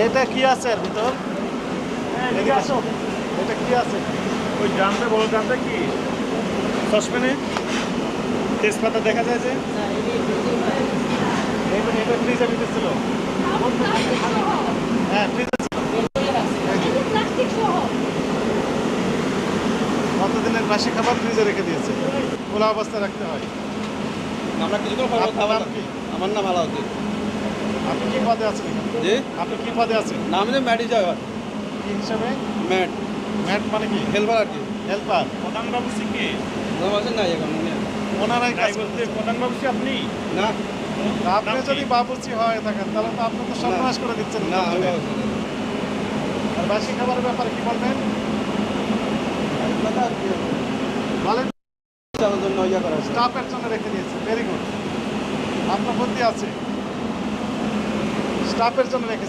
এটা কি আছে এর ভিতর? এদিকে আসো। এটা কি আছে? ওই ড্রামটা বড় ড্রামটা কি সসপ্যানে তেজপাতা দেখা যায় যে এটা ফ্রিজের ভিতরে ছিল। হ্যাঁ ফ্রিজে ছিল। কতদিনের বাসি খাবার ফ্রিজে রেখে দিয়েছে, খোলা অবস্থায় রাখতে হয়। আমরা কিছুক্ষণ পর আপনার খাবার নাম কি? আমার নাম আলাউদ্দিন। আপনি কি পদে আছেন এখানে? জি আপনি কি পদে আছেন? নাম যে ম্যাট হিসাবে কি হিসাবে? ম্যাট ম্যাট মানে কি? হেলপার আর কি। হেল্পার। প্রধান বাবু কি নাম আছে নাই এখন উনি ওনারাই কাজ তাই বলতে করতেছে। প্রধান বাবু আপনি না তা আপনি যদি বাবুর্চি হয়ে থাকেন তাহলে তো আপনি তো সর্বনাশ করে দিচ্ছেন। না আমি আর বাসি খাবারের ব্যাপারে কি বলবেন? বলেন। চালানোর জন্য ইয়া করা আছে। স্টাফের জন্য রেখে দিয়েছে, ভেরি গুড। আপনার বুদ্ধি আছে, স্টাফের জন্য রেখেছে।